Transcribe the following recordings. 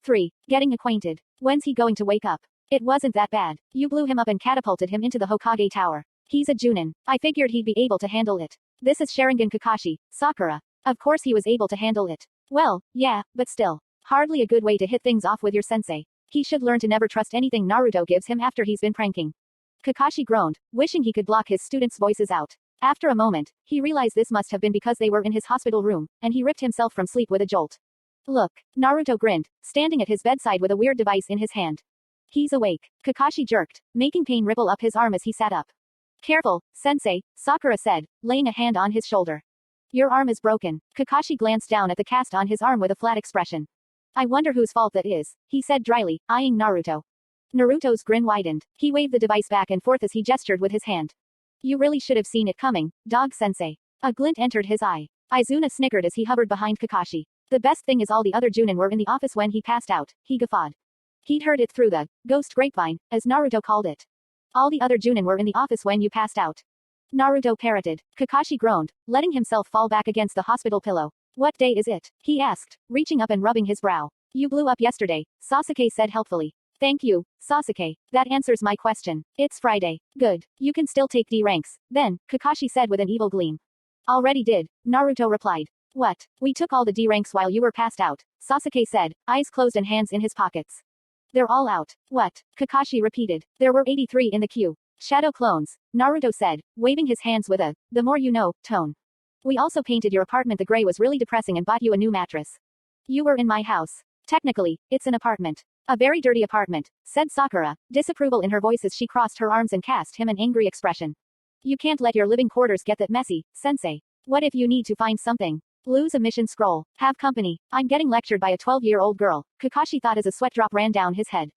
3. Getting acquainted. When's he going to wake up? It wasn't that bad. You blew him up and catapulted him into the Hokage Tower. He's a Junin. I figured he'd be able to handle it. This is Sharingan Kakashi, Sakura. Of course he was able to handle it. Well, yeah, but still. Hardly a good way to hit things off with your sensei. He should learn to never trust anything Naruto gives him after he's been pranking. Kakashi groaned, wishing he could block his students' voices out. After a moment, he realized this must have been because they were in his hospital room, and he ripped himself from sleep with a jolt. Look, Naruto grinned, standing at his bedside with a weird device in his hand. He's awake. Kakashi jerked, making pain ripple up his arm as he sat up. Careful, sensei, Sakura said, laying a hand on his shoulder. Your arm is broken. Kakashi glanced down at the cast on his arm with a flat expression. I wonder whose fault that is, he said dryly, eyeing Naruto. Naruto's grin widened. He waved the device back and forth as he gestured with his hand. You really should have seen it coming, dog-sensei. A glint entered his eye. Izuna snickered as he hovered behind Kakashi. The best thing is all the other Junin were in the office when he passed out, he guffawed. He'd heard it through the ghost grapevine, as Naruto called it. All the other Junin were in the office when you passed out. Naruto parroted. Kakashi groaned, letting himself fall back against the hospital pillow. What day is it? He asked, reaching up and rubbing his brow. You blew up yesterday, Sasuke said helpfully. Thank you, Sasuke. That answers my question. It's Friday. Good. You can still take D ranks. Then, Kakashi said with an evil gleam. Already did, Naruto replied. What? We took all the D ranks while you were passed out, Sasuke said, eyes closed and hands in his pockets. They're all out. What? Kakashi repeated. There were 83 in the queue. Shadow clones, Naruto said, waving his hands with a, the more you know, tone. We also painted your apartment the gray was really depressing and bought you a new mattress. You were in my house. Technically, it's an apartment. A very dirty apartment, said Sakura, disapproval in her voice as she crossed her arms and cast him an angry expression. You can't let your living quarters get that messy, sensei. What if you need to find something? Lose a mission scroll. Have company. I'm getting lectured by a 12-year-old girl, Kakashi thought as a sweat drop ran down his head.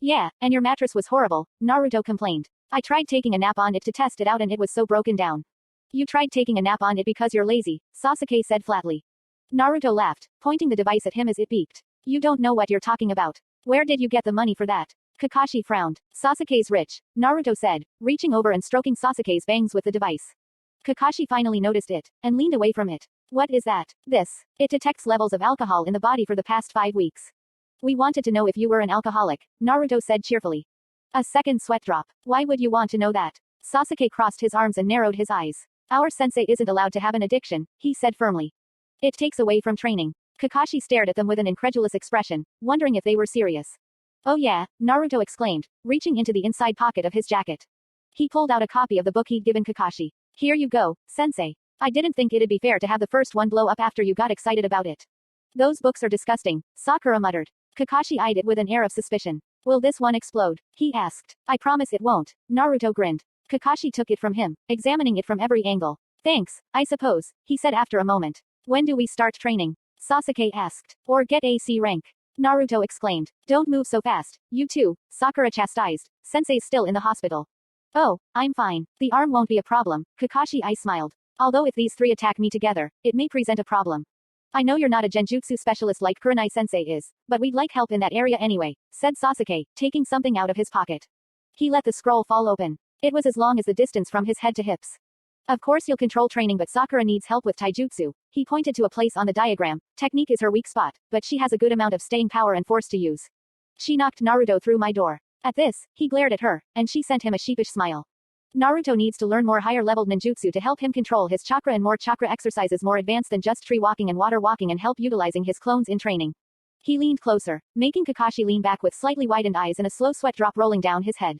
Yeah, and your mattress was horrible, Naruto complained. I tried taking a nap on it to test it out and it was so broken down. You tried taking a nap on it because you're lazy, Sasuke said flatly. Naruto laughed, pointing the device at him as it beeped. You don't know what you're talking about. Where did you get the money for that? Kakashi frowned. Sasuke's rich, Naruto said, reaching over and stroking Sasuke's bangs with the device. Kakashi finally noticed it, and leaned away from it. What is that? This. It detects levels of alcohol in the body for the past 5 weeks. We wanted to know if you were an alcoholic, Naruto said cheerfully. A second sweat drop. Why would you want to know that? Sasuke crossed his arms and narrowed his eyes. Our sensei isn't allowed to have an addiction, he said firmly. It takes away from training. Kakashi stared at them with an incredulous expression, wondering if they were serious. Oh yeah, Naruto exclaimed, reaching into the inside pocket of his jacket. He pulled out a copy of the book he'd given Kakashi. Here you go, sensei. I didn't think it'd be fair to have the first one blow up after you got excited about it. Those books are disgusting, Sakura muttered. Kakashi eyed it with an air of suspicion. Will this one explode? He asked. I promise it won't, Naruto grinned. Kakashi took it from him, examining it from every angle. Thanks, I suppose, he said after a moment. When do we start training? Sasuke asked. Or get AC rank. Naruto exclaimed. Don't move so fast, you too, Sakura chastised. Sensei's still in the hospital. Oh, I'm fine. The arm won't be a problem, Kakashi I smiled. Although if these 3 attack me together, it may present a problem. I know you're not a genjutsu specialist like Kurenai-sensei is, but we'd like help in that area anyway, said Sasuke, taking something out of his pocket. He let the scroll fall open. It was as long as the distance from his head to hips. Of course you'll control training but Sakura needs help with taijutsu. He pointed to a place on the diagram. Technique is her weak spot, but she has a good amount of staying power and force to use. She knocked Naruto through my door. At this, he glared at her, and she sent him a sheepish smile. Naruto needs to learn more higher-leveled ninjutsu to help him control his chakra and more chakra exercises more advanced than just tree walking and water walking and help utilizing his clones in training. He leaned closer, making Kakashi lean back with slightly widened eyes and a slow sweat drop rolling down his head.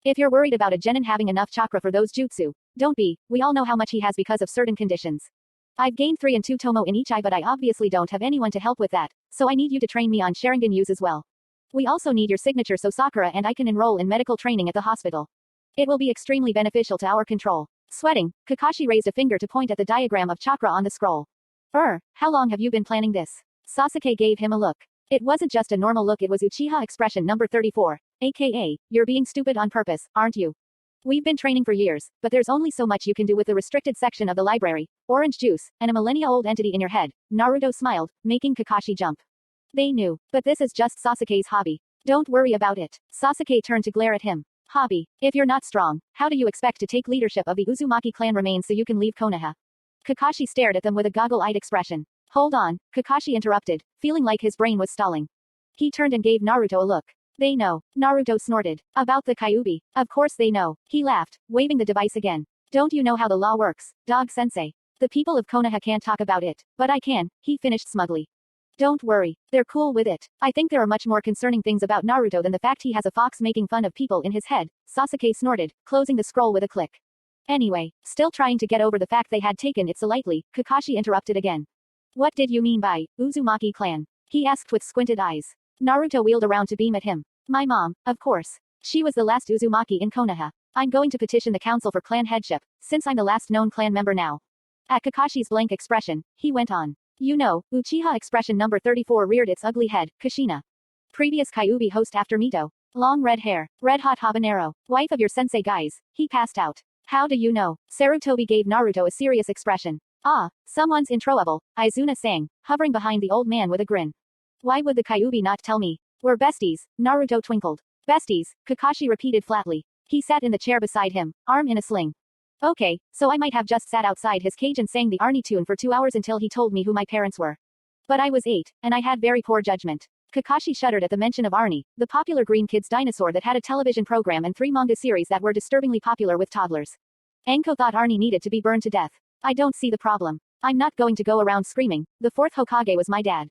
If you're worried about a genin having enough chakra for those jutsu, don't be. We all know how much he has because of certain conditions. I've gained 3 and 2 tomo in each eye but I obviously don't have anyone to help with that, so I need you to train me on Sharingan use as well. We also need your signature so Sakura and I can enroll in medical training at the hospital. It will be extremely beneficial to our control. Sweating, Kakashi raised a finger to point at the diagram of chakra on the scroll. How long have you been planning this? Sasuke gave him a look. It wasn't just a normal look, it was Uchiha expression number 34, aka, you're being stupid on purpose, aren't you? We've been training for years, but there's only so much you can do with the restricted section of the library, orange juice, and a millennia-old entity in your head. Naruto smiled, making Kakashi jump. They knew, but this is just Sasuke's hobby. Don't worry about it. Sasuke turned to glare at him. Hobby. If you're not strong, how do you expect to take leadership of the Uzumaki clan remains so you can leave Konoha? Kakashi stared at them with a goggle-eyed expression. Hold on, Kakashi interrupted, feeling like his brain was stalling. He turned and gave Naruto a look. They know. Naruto snorted. About the Kyuubi. Of course they know. He laughed, waving the device again. Don't you know how the law works, dog-sensei? The people of Konoha can't talk about it, but I can, he finished smugly. Don't worry. They're cool with it. I think there are much more concerning things about Naruto than the fact he has a fox making fun of people in his head, Sasuke snorted, closing the scroll with a click. Anyway, still trying to get over the fact they had taken it so lightly, Kakashi interrupted again. What did you mean by Uzumaki clan? He asked with squinted eyes. Naruto wheeled around to beam at him. My mom, of course. She was the last Uzumaki in Konoha. I'm going to petition the council for clan headship, since I'm the last known clan member now. At Kakashi's blank expression, he went on. You know, Uchiha expression number 34 reared its ugly head, Kushina. Previous Kyuubi host after Mito. Long red hair, red-hot habanero, wife of your sensei guys, he passed out. How do you know? Sarutobi gave Naruto a serious expression. Ah, someone's in trouble, Izuna sang, hovering behind the old man with a grin. Why would the Kyuubi not tell me? We're besties, Naruto twinkled. Besties, Kakashi repeated flatly. He sat in the chair beside him, arm in a sling. Okay, so I might have just sat outside his cage and sang the Arnie tune for 2 hours until he told me who my parents were. But I was 8, and I had very poor judgment. Kakashi shuddered at the mention of Arnie, the popular Green Kids dinosaur that had a television program and 3 manga series that were disturbingly popular with toddlers. Enko thought Arnie needed to be burned to death. I don't see the problem. I'm not going to go around screaming, the 4th Hokage was my dad.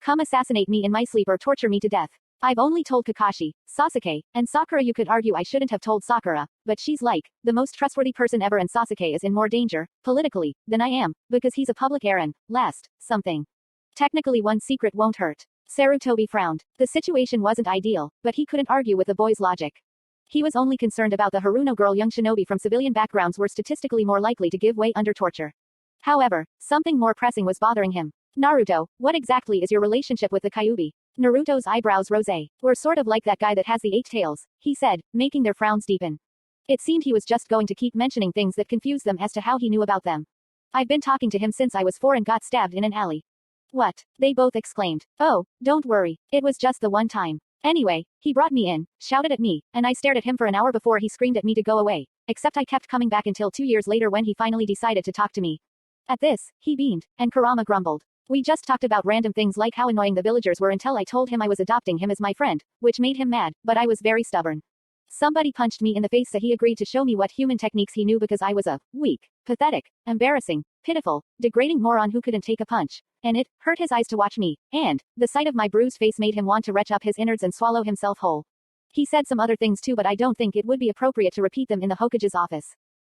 Come assassinate me in my sleep or torture me to death. I've only told Kakashi, Sasuke, and Sakura. You could argue I shouldn't have told Sakura, but she's like, the most trustworthy person ever and Sasuke is in more danger, politically, than I am, because he's a public heir and, last, something. Technically one secret won't hurt. Sarutobi frowned. The situation wasn't ideal, but he couldn't argue with the boy's logic. He was only concerned about the Haruno girl. Young shinobi from civilian backgrounds were statistically more likely to give way under torture. However, something more pressing was bothering him. Naruto, what exactly is your relationship with the Kyuubi? Naruto's eyebrows rose. We're sort of like that guy that has the 8 tails, he said, making their frowns deepen. It seemed he was just going to keep mentioning things that confused them as to how he knew about them. I've been talking to him since I was 4 and got stabbed in an alley. What? They both exclaimed. Oh, don't worry. It was just the one time. Anyway, he brought me in, shouted at me, and I stared at him for an hour before he screamed at me to go away, except I kept coming back until 2 years later when he finally decided to talk to me. At this, he beamed, and Kurama grumbled. We just talked about random things like how annoying the villagers were until I told him I was adopting him as my friend, which made him mad, but I was very stubborn. Somebody punched me in the face so he agreed to show me what human techniques he knew because I was a weak, pathetic, embarrassing, pitiful, degrading moron who couldn't take a punch. And it hurt his eyes to watch me, and the sight of my bruised face made him want to retch up his innards and swallow himself whole. He said some other things too, but I don't think it would be appropriate to repeat them in the Hokage's office.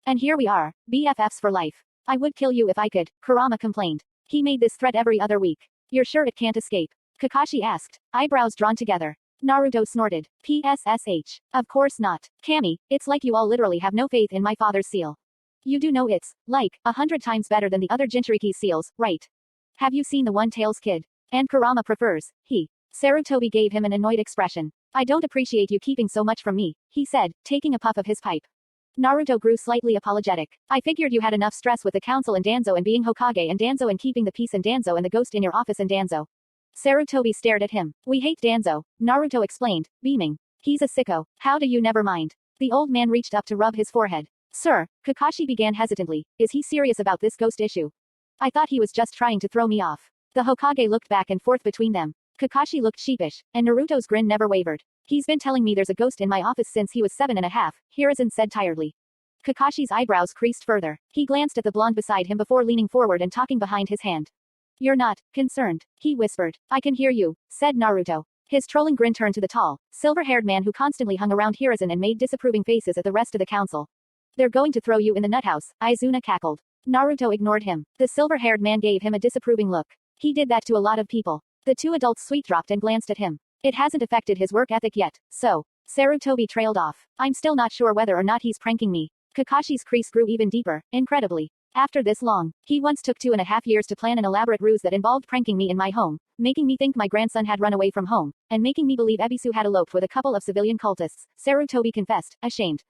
And here we are, BFFs for life. I would kill you if I could, Kurama complained. He made this threat every other week. You're sure it can't escape? Kakashi asked, eyebrows drawn together. Naruto snorted. PSSH. Of course not. Kami, it's like you all literally have no faith in my father's seal. You do know it's, like, 100 times better than the other Jinchuriki's seals, right? Have you seen the One-Tails Kid? And Kurama prefers, he. Sarutobi gave him an annoyed expression. I don't appreciate you keeping so much from me, he said, taking a puff of his pipe. Naruto grew slightly apologetic. I figured you had enough stress with the council and Danzo and being Hokage and Danzo and keeping the peace and Danzo and the ghost in your office and Danzo. Sarutobi stared at him. We hate Danzo, Naruto explained, beaming. He's a sicko. How do you never mind? The old man reached up to rub his forehead. Sir, Kakashi began hesitantly, is he serious about this ghost issue? I thought he was just trying to throw me off. The Hokage looked back and forth between them. Kakashi looked sheepish, and Naruto's grin never wavered. He's been telling me there's a ghost in my office since he was 7.5, Hiruzen said tiredly. Kakashi's eyebrows creased further. He glanced at the blonde beside him before leaning forward and talking behind his hand. You're not concerned, he whispered. I can hear you, said Naruto. His trolling grin turned to the tall, silver-haired man who constantly hung around Hiruzen and made disapproving faces at the rest of the council. They're going to throw you in the nut house, Izuna cackled. Naruto ignored him. The silver-haired man gave him a disapproving look. He did that to a lot of people. The two adults sweet-dropped and glanced at him. It hasn't affected his work ethic yet, so. Sarutobi trailed off. I'm still not sure whether or not he's pranking me. Kakashi's crease grew even deeper, incredibly. After this long, he once took 2.5 years to plan an elaborate ruse that involved pranking me in my home, making me think my grandson had run away from home, and making me believe Ebisu had eloped with a couple of civilian cultists, Sarutobi confessed, ashamed.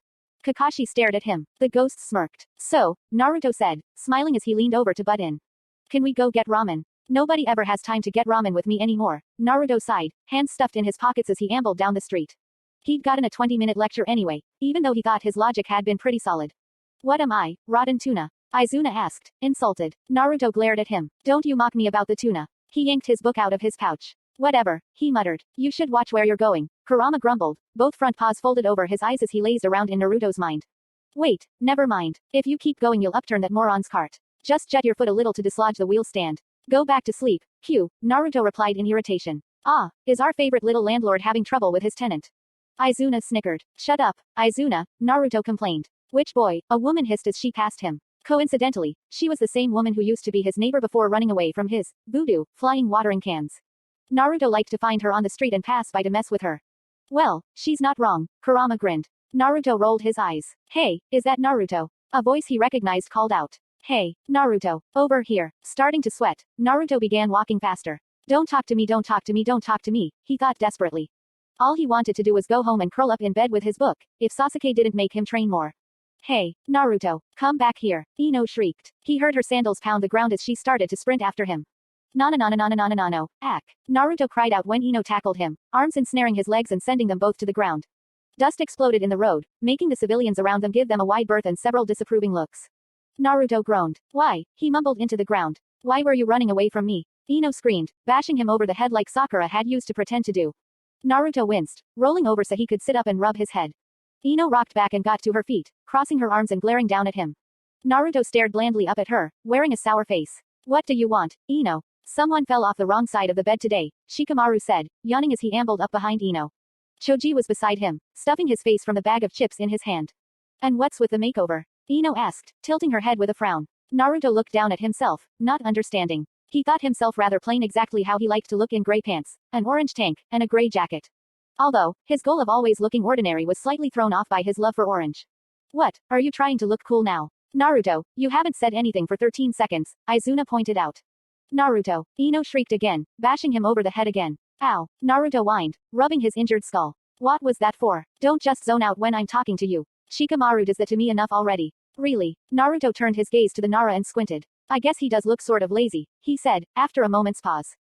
Kakashi stared at him. The ghost smirked. So, Naruto said, smiling as he leaned over to butt in. Can we go get ramen? Nobody ever has time to get ramen with me anymore. Naruto sighed, hands stuffed in his pockets as he ambled down the street. He'd gotten a 20-minute lecture anyway, even though he thought his logic had been pretty solid. What am I, rotten tuna? Izuna asked, insulted. Naruto glared at him. Don't you mock me about the tuna. He yanked his book out of his pouch. Whatever, he muttered. You should watch where you're going, Kurama grumbled, both front paws folded over his eyes as he lazed around in Naruto's mind. Wait, never mind. If you keep going you'll upturn that moron's cart. Just jet your foot a little to dislodge the wheel stand. Go back to sleep. Q, Naruto replied in irritation. Ah, is our favorite little landlord having trouble with his tenant? Izuna snickered. Shut up, Izuna, Naruto complained. Which boy? A woman hissed as she passed him. Coincidentally, she was the same woman who used to be his neighbor before running away from his voodoo, flying watering cans. Naruto liked to find her on the street and pass by to mess with her. Well, she's not wrong, Kurama grinned. Naruto rolled his eyes. Hey, is that Naruto? A voice he recognized called out. Hey, Naruto, over here. Starting to sweat, Naruto began walking faster. Don't talk to me, don't talk to me, don't talk to me, he thought desperately. All he wanted to do was go home and curl up in bed with his book, if Sasuke didn't make him train more. Hey, Naruto, come back here, Ino shrieked. He heard her sandals pound the ground as she started to sprint after him. Nana, ack. Naruto cried out when Ino tackled him, arms ensnaring his legs and sending them both to the ground. Dust exploded in the road, making the civilians around them give them a wide berth and several disapproving looks. Naruto groaned. Why? He mumbled into the ground. Why were you running away from me? Ino screamed, bashing him over the head like Sakura had used to pretend to do. Naruto winced, rolling over so he could sit up and rub his head. Ino rocked back and got to her feet, crossing her arms and glaring down at him. Naruto stared blandly up at her, wearing a sour face. What do you want, Ino? Someone fell off the wrong side of the bed today, Shikamaru said, yawning as he ambled up behind Ino. Choji was beside him, stuffing his face from the bag of chips in his hand. And what's with the makeover? Ino asked, tilting her head with a frown. Naruto looked down at himself, not understanding. He thought himself rather plain, exactly how he liked to look in gray pants, an orange tank, and a gray jacket. Although, his goal of always looking ordinary was slightly thrown off by his love for orange. What, are you trying to look cool now? Naruto, you haven't said anything for 13 seconds, Izuna pointed out. Naruto, Ino shrieked again, bashing him over the head again. Ow, Naruto whined, rubbing his injured skull. What was that for? Don't just zone out when I'm talking to you. Shikamaru does that to me enough already. Really? Naruto turned his gaze to the Nara and squinted. I guess he does look sort of lazy, he said, after a moment's pause.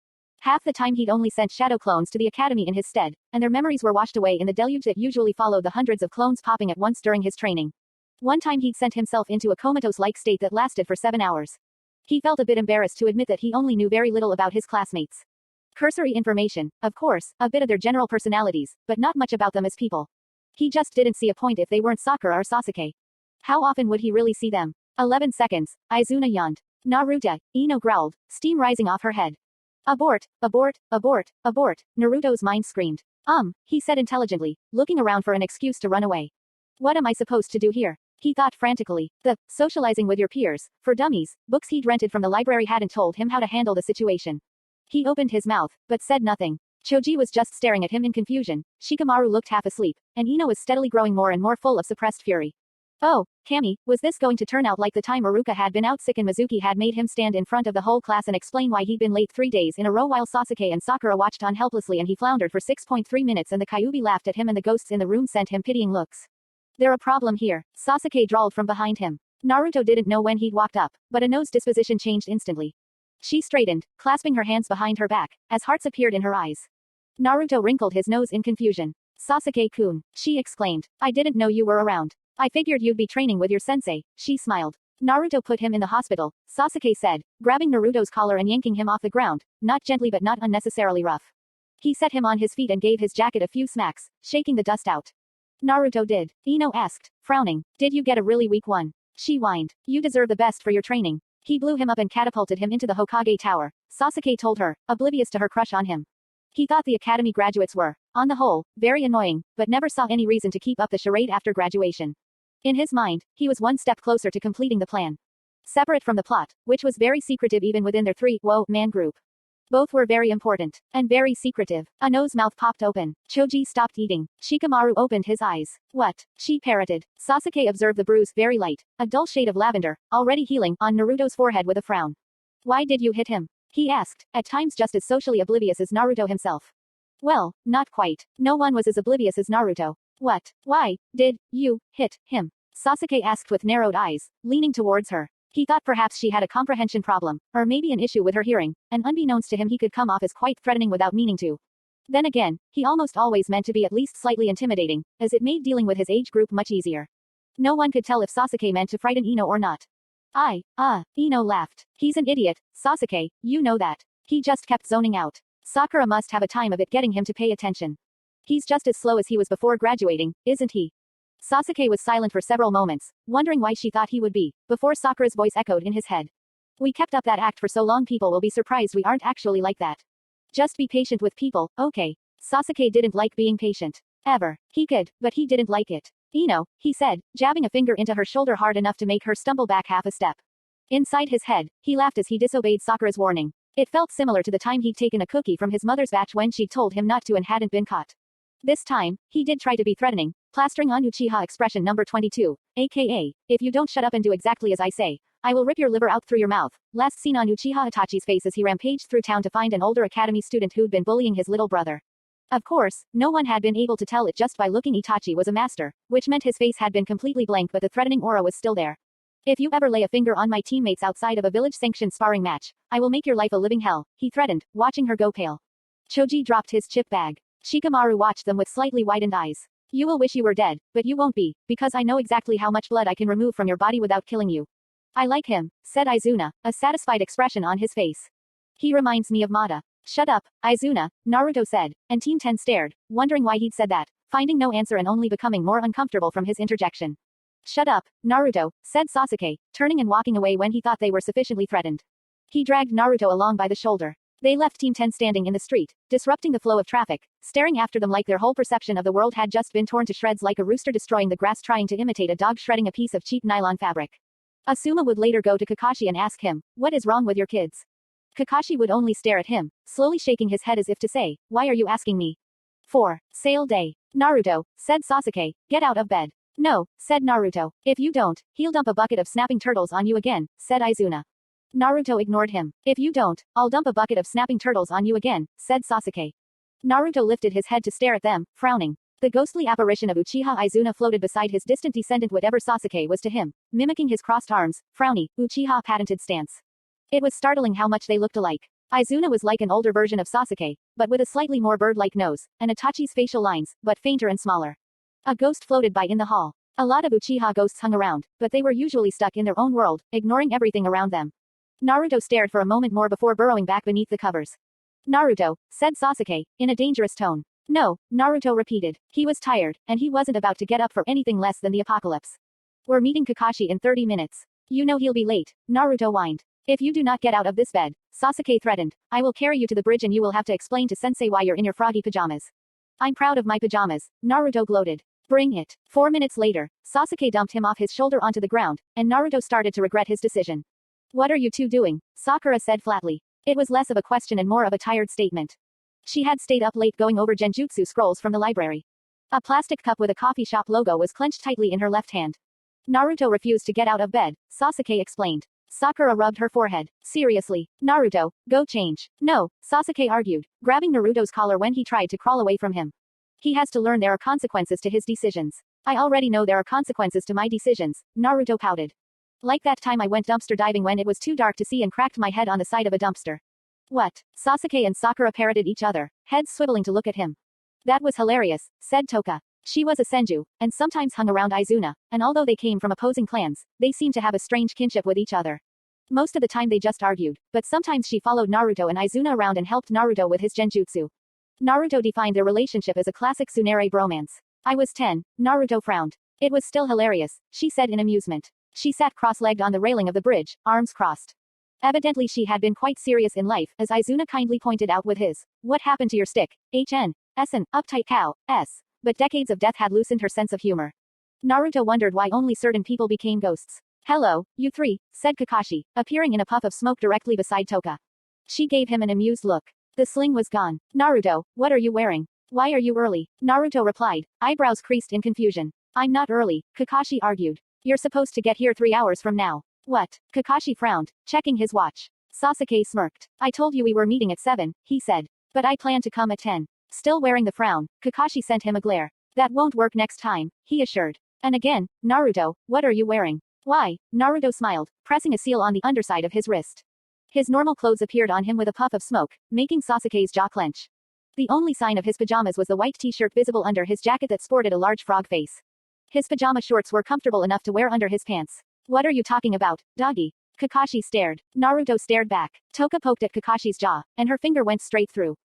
Half the time he'd only sent shadow clones to the academy in his stead, and their memories were washed away in the deluge that usually followed the hundreds of clones popping at once during his training. One time he'd sent himself into a comatose-like state that lasted for 7 hours. He felt a bit embarrassed to admit that he only knew very little about his classmates. Cursory information, of course, a bit of their general personalities, but not much about them as people. He just didn't see a point if they weren't Sakura or Sasuke. How often would he really see them? 11 seconds, Izuna yawned. Naruto, Ino growled, steam rising off her head. Abort, abort, abort, abort, Naruto's mind screamed. He said intelligently, looking around for an excuse to run away. What am I supposed to do here? He thought frantically. The socializing with your peers, for dummies, books he'd rented from the library hadn't told him how to handle the situation. He opened his mouth, but said nothing. Choji was just staring at him in confusion, Shikamaru looked half asleep, and Ino was steadily growing more and more full of suppressed fury. Oh, Kami, was this going to turn out like the time Iruka had been out sick and Mizuki had made him stand in front of the whole class and explain why he'd been late 3 days in a row while Sasuke and Sakura watched on helplessly and he floundered for 6.3 minutes and the Kyuubi laughed at him and the ghosts in the room sent him pitying looks. There a problem here, Sasuke drawled from behind him. Naruto didn't know when he'd walked up, but Ino's disposition changed instantly. She straightened, clasping her hands behind her back, as hearts appeared in her eyes. Naruto wrinkled his nose in confusion. Sasuke-kun, she exclaimed, I didn't know you were around. I figured you'd be training with your sensei, she smiled. Naruto put him in the hospital, Sasuke said, grabbing Naruto's collar and yanking him off the ground, not gently but not unnecessarily rough. He set him on his feet and gave his jacket a few smacks, shaking the dust out. Naruto did. Ino asked, frowning. Did you get a really weak one? She whined. You deserve the best for your training. He blew him up and catapulted him into the Hokage tower, Sasuke told her, oblivious to her crush on him. He thought the academy graduates were, on the whole, very annoying, but never saw any reason to keep up the charade after graduation. In his mind, he was one step closer to completing the plan. Separate from the plot, which was very secretive even within their man group. Both were very important, and very secretive. Ino's mouth popped open. Choji stopped eating. Shikamaru opened his eyes. What? She parroted. Sasuke observed the bruise, very light, a dull shade of lavender, already healing, on Naruto's forehead with a frown. Why did you hit him? He asked, at times just as socially oblivious as Naruto himself. Well, not quite. No one was as oblivious as Naruto. What? Why did you hit him? Sasuke asked with narrowed eyes, leaning towards her. He thought perhaps she had a comprehension problem, or maybe an issue with her hearing, and unbeknownst to him he could come off as quite threatening without meaning to. Then again, he almost always meant to be at least slightly intimidating, as it made dealing with his age group much easier. No one could tell if Sasuke meant to frighten Ino or not. Ino laughed. He's an idiot, Sasuke, you know that. He just kept zoning out. Sakura must have a time of it getting him to pay attention. He's just as slow as he was before graduating, isn't he? Sasuke was silent for several moments, wondering why she thought he would be, before Sakura's voice echoed in his head. We kept up that act for so long people will be surprised we aren't actually like that. Just be patient with people, okay? Sasuke didn't like being patient. Ever. He could, but he didn't like it. He said, jabbing a finger into her shoulder hard enough to make her stumble back half a step. Inside his head, he laughed as he disobeyed Sakura's warning. It felt similar to the time he'd taken a cookie from his mother's batch when she'd told him not to and hadn't been caught. This time, he did try to be threatening, plastering on Uchiha expression number 22, aka, if you don't shut up and do exactly as I say, I will rip your liver out through your mouth. Last seen on Uchiha Itachi's face as he rampaged through town to find an older academy student who'd been bullying his little brother. Of course, no one had been able to tell it just by looking. Itachi was a master, which meant his face had been completely blank but the threatening aura was still there. If you ever lay a finger on my teammates outside of a village-sanctioned sparring match, I will make your life a living hell, he threatened, watching her go pale. Choji dropped his chip bag. Shikamaru watched them with slightly widened eyes. You will wish you were dead, but you won't be, because I know exactly how much blood I can remove from your body without killing you. I like him, said Izuna, a satisfied expression on his face. He reminds me of Mata. Shut up, Izuna, Naruto said, and Team 10 stared, wondering why he'd said that, finding no answer and only becoming more uncomfortable from his interjection. Shut up, Naruto, said Sasuke, turning and walking away when he thought they were sufficiently threatened. He dragged Naruto along by the shoulder. They left Team 10 standing in the street, disrupting the flow of traffic, staring after them like their whole perception of the world had just been torn to shreds, like a rooster destroying the grass trying to imitate a dog shredding a piece of cheap nylon fabric. Asuma would later go to Kakashi and ask him, what is wrong with your kids? Kakashi would only stare at him, slowly shaking his head as if to say, why are you asking me? 4. Sale day. Naruto, said Sasuke, get out of bed. No, said Naruto. If you don't, he'll dump a bucket of snapping turtles on you again, said Izuna. Naruto ignored him. If you don't, I'll dump a bucket of snapping turtles on you again, said Sasuke. Naruto lifted his head to stare at them, frowning. The ghostly apparition of Uchiha Izuna floated beside his distant descendant, whatever Sasuke was to him, mimicking his crossed arms, frowny, Uchiha patented stance. It was startling how much they looked alike. Izuna was like an older version of Sasuke, but with a slightly more bird-like nose, and Itachi's facial lines, but fainter and smaller. A ghost floated by in the hall. A lot of Uchiha ghosts hung around, but they were usually stuck in their own world, ignoring everything around them. Naruto stared for a moment more before burrowing back beneath the covers. Naruto, said Sasuke, in a dangerous tone. No, Naruto repeated. He was tired, and he wasn't about to get up for anything less than the apocalypse. We're meeting Kakashi in 30 minutes. You know he'll be late, Naruto whined. If you do not get out of this bed, Sasuke threatened, I will carry you to the bridge and you will have to explain to Sensei why you're in your froggy pajamas. I'm proud of my pajamas, Naruto gloated. Bring it. 4 minutes later, Sasuke dumped him off his shoulder onto the ground, and Naruto started to regret his decision. What are you two doing? Sakura said flatly. It was less of a question and more of a tired statement. She had stayed up late going over genjutsu scrolls from the library. A plastic cup with a coffee shop logo was clenched tightly in her left hand. Naruto refused to get out of bed, Sasuke explained. Sakura rubbed her forehead. Seriously, Naruto, go change. No, Sasuke argued, grabbing Naruto's collar when he tried to crawl away from him. He has to learn there are consequences to his decisions. I already know there are consequences to my decisions, Naruto pouted. Like that time I went dumpster diving when it was too dark to see and cracked my head on the side of a dumpster. What? Sasuke and Sakura parroted each other, heads swiveling to look at him. That was hilarious, said Toka. She was a senju, and sometimes hung around Izuna, and although they came from opposing clans, they seemed to have a strange kinship with each other. Most of the time they just argued, but sometimes she followed Naruto and Izuna around and helped Naruto with his genjutsu. Naruto defined their relationship as a classic tsundere bromance. I was 10, Naruto frowned. It was still hilarious, she said in amusement. She sat cross-legged on the railing of the bridge, arms crossed. Evidently she had been quite serious in life, as Izuna kindly pointed out with his, what happened to your stick, an uptight cow, but decades of death had loosened her sense of humor. Naruto wondered why only certain people became ghosts. Hello, you three, said Kakashi, appearing in a puff of smoke directly beside Toka. She gave him an amused look. The sling was gone. Naruto, what are you wearing? Why are you early? Naruto replied, eyebrows creased in confusion. I'm not early, Kakashi argued. You're supposed to get here 3 hours from now. What? Kakashi frowned, checking his watch. Sasuke smirked. I told you we were meeting at 7, he said. But I plan to come at 10. Still wearing the frown, Kakashi sent him a glare. That won't work next time, he assured. And again, Naruto, what are you wearing? Why? Naruto smiled, pressing a seal on the underside of his wrist. His normal clothes appeared on him with a puff of smoke, making Sasuke's jaw clench. The only sign of his pajamas was the white t-shirt visible under his jacket that sported a large frog face. His pajama shorts were comfortable enough to wear under his pants. What are you talking about, doggy? Kakashi stared. Naruto stared back. Toka poked at Kakashi's jaw, and her finger went straight through.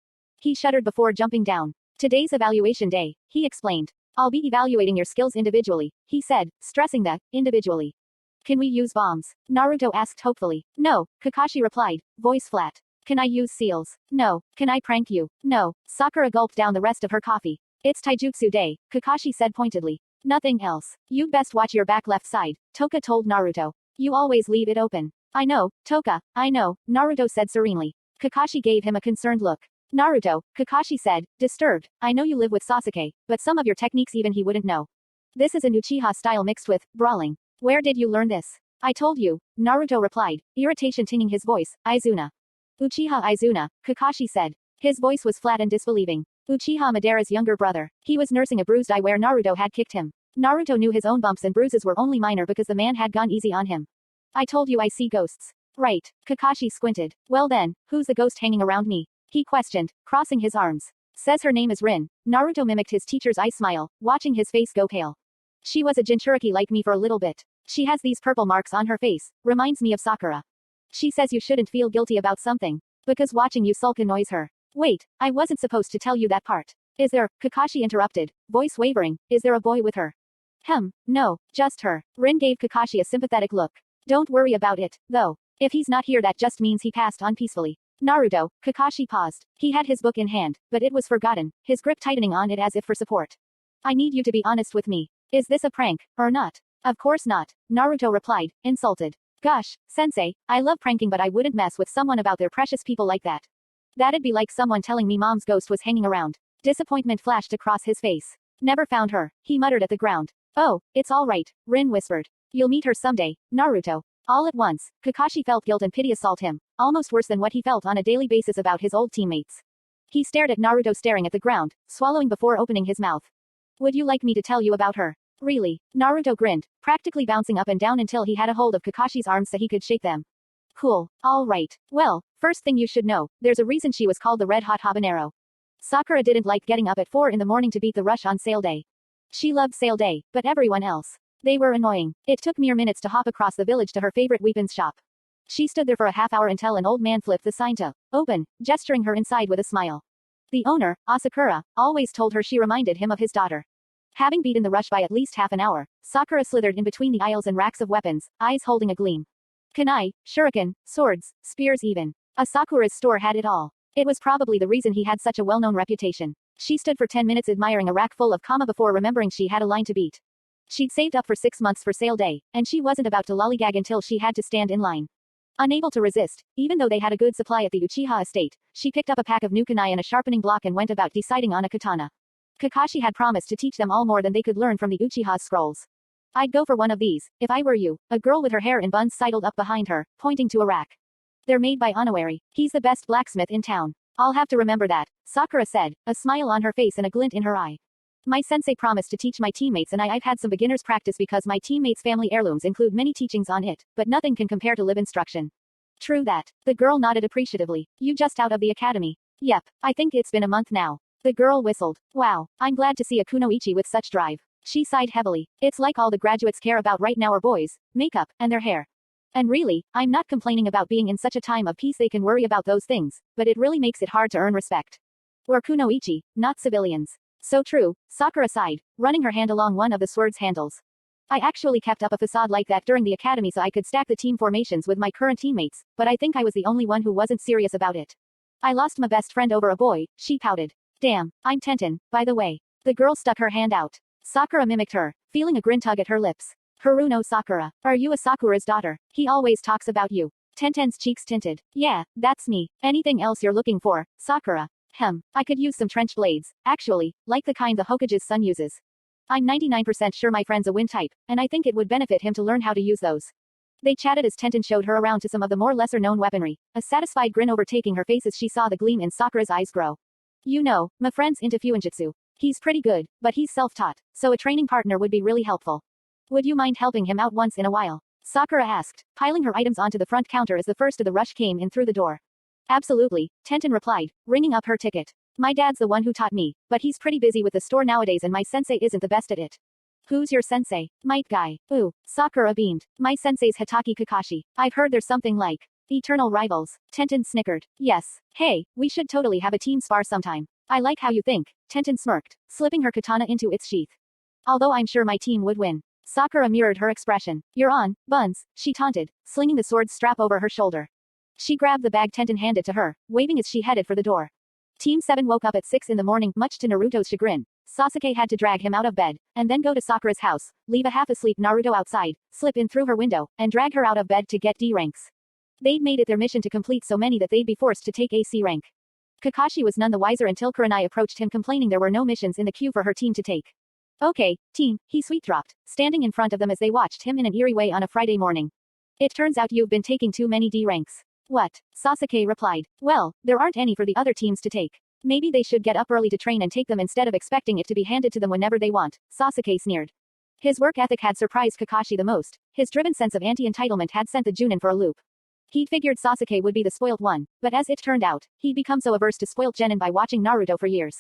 He shuddered before jumping down. Today's evaluation day, he explained. I'll be evaluating your skills individually, he said, stressing that, individually. Can we use bombs? Naruto asked hopefully. No, Kakashi replied, voice flat. Can I use seals? No. Can I prank you? No. Sakura gulped down the rest of her coffee. It's taijutsu day, Kakashi said pointedly. Nothing else. You'd best watch your back left side, Toka told Naruto. You always leave it open. I know, Toka, I know, Naruto said serenely. Kakashi gave him a concerned look. Naruto, Kakashi said, disturbed, I know you live with Sasuke, but some of your techniques even he wouldn't know. This is an Uchiha style mixed with brawling. Where did you learn this? I told you, Naruto replied, irritation tinging his voice. Izuna. Uchiha Izuna, Kakashi said. His voice was flat and disbelieving. Uchiha Madara's younger brother. He was nursing a bruised eye where Naruto had kicked him. Naruto knew his own bumps and bruises were only minor because the man had gone easy on him. I told you I see ghosts. Right. Kakashi squinted. Well then, who's the ghost hanging around me? He questioned, crossing his arms. Says her name is Rin. Naruto mimicked his teacher's eye smile, watching his face go pale. She was a Jinchuriki like me for a little bit. She has these purple marks on her face, reminds me of Sakura. She says you shouldn't feel guilty about something. Because watching you sulk annoys her. Wait, I wasn't supposed to tell you that part. Is there, Kakashi interrupted, voice wavering, is there a boy with her? No, just her. Rin gave Kakashi a sympathetic look. Don't worry about it, though. If he's not here that just means he passed on peacefully. Naruto, Kakashi paused. He had his book in hand, but it was forgotten, his grip tightening on it as if for support. I need you to be honest with me. Is this a prank, or not? Of course not, Naruto replied, insulted. Gosh, sensei, I love pranking but I wouldn't mess with someone about their precious people like that. That'd be like someone telling me mom's ghost was hanging around. Disappointment flashed across his face. Never found her, he muttered at the ground. Oh, it's all right, Rin whispered. You'll meet her someday, Naruto. All at once, Kakashi felt guilt and pity assault him, almost worse than what he felt on a daily basis about his old teammates. He stared at Naruto staring at the ground, swallowing before opening his mouth. Would you like me to tell you about her? Really? Naruto grinned, practically bouncing up and down until he had a hold of Kakashi's arms so he could shake them. Cool. All right. Well, first thing you should know, there's a reason she was called the Red Hot Habanero. Sakura didn't like getting up at 4 in the morning to beat the rush on sale day. She loved sale day, but everyone else. They were annoying. It took mere minutes to hop across the village to her favorite weapons shop. She stood there for a half hour until an old man flipped the sign to open, gesturing her inside with a smile. The owner, Sakura, always told her she reminded him of his daughter. Having beaten the rush by at least half an hour, Sakura slithered in between the aisles and racks of weapons, eyes holding a gleam. Kunai, shuriken, swords, spears even. Sakura's store had it all. It was probably the reason he had such a well-known reputation. She stood for 10 minutes admiring a rack full of kama before remembering she had a line to beat. She'd saved up for 6 months for sale day, and she wasn't about to lollygag until she had to stand in line. Unable to resist, even though they had a good supply at the Uchiha estate, she picked up a pack of new kunai and a sharpening block and went about deciding on a katana. Kakashi had promised to teach them all more than they could learn from the Uchiha scrolls. I'd go for one of these, if I were you. A girl with her hair in buns sidled up behind her, pointing to a rack. They're made by Onawari. He's the best blacksmith in town. I'll have to remember that, Sakura said, a smile on her face and a glint in her eye. My sensei promised to teach my teammates and I've had some beginner's practice because my teammates' family heirlooms include many teachings on it, but nothing can compare to live instruction. True that. The girl nodded appreciatively. You just out of the academy? Yep, I think it's been a month now. The girl whistled. Wow, I'm glad to see a kunoichi with such drive. She sighed heavily. It's like all the graduates care about right now are boys, makeup, and their hair. And really, I'm not complaining about being in such a time of peace they can worry about those things, but it really makes it hard to earn respect. We're kunoichi, not civilians. So true, Sakura sighed, running her hand along one of the sword's handles. I actually kept up a facade like that during the academy so I could stack the team formations with my current teammates, but I think I was the only one who wasn't serious about it. I lost my best friend over a boy, she pouted. Damn, I'm Tenten, by the way. The girl stuck her hand out. Sakura mimicked her, feeling a grin tug at her lips. Haruno Sakura. Are you a Sakura's daughter? He always talks about you. Tenten's cheeks tinted. Yeah, that's me. Anything else you're looking for, Sakura? I could use some trench blades, actually, like the kind the Hokage's son uses. I'm 99% sure my friend's a wind type, and I think it would benefit him to learn how to use those. They chatted as Tenten showed her around to some of the more lesser-known weaponry, a satisfied grin overtaking her face as she saw the gleam in Sakura's eyes grow. You know, my friend's into fuinjutsu. He's pretty good, but he's self-taught, so a training partner would be really helpful. Would you mind helping him out once in a while? Sakura asked, piling her items onto the front counter as the first of the rush came in through the door. Absolutely, Tenten replied, ringing up her ticket. My dad's the one who taught me, but he's pretty busy with the store nowadays and my sensei isn't the best at it. Who's your sensei? Might guy. Ooh, Sakura beamed. My sensei's Hitaki Kakashi. I've heard there's something like Eternal rivals. Tenten snickered. Yes. Hey, we should totally have a team spar sometime. I like how you think. Tenten smirked, slipping her katana into its sheath. Although I'm sure my team would win. Sakura mirrored her expression. You're on, Buns, she taunted, slinging the sword strap over her shoulder. She grabbed the bag Tenten handed to her, waving as she headed for the door. Team 7 woke up at 6 in the morning, much to Naruto's chagrin. Sasuke had to drag him out of bed, and then go to Sakura's house, leave a half-asleep Naruto outside, slip in through her window, and drag her out of bed to get D ranks. They'd made it their mission to complete so many that they'd be forced to take a C rank. Kakashi was none the wiser until Kurenai approached him complaining there were no missions in the queue for her team to take. Okay, team, he sweet-dropped, standing in front of them as they watched him in an eerie way on a Friday morning. It turns out you've been taking too many D ranks. What? Sasuke replied. Well, there aren't any for the other teams to take. Maybe they should get up early to train and take them instead of expecting it to be handed to them whenever they want, Sasuke sneered. His work ethic had surprised Kakashi the most. His driven sense of anti-entitlement had sent the Junin for a loop. He'd figured Sasuke would be the spoilt one, but as it turned out, he'd become so averse to spoilt genin by watching Naruto for years.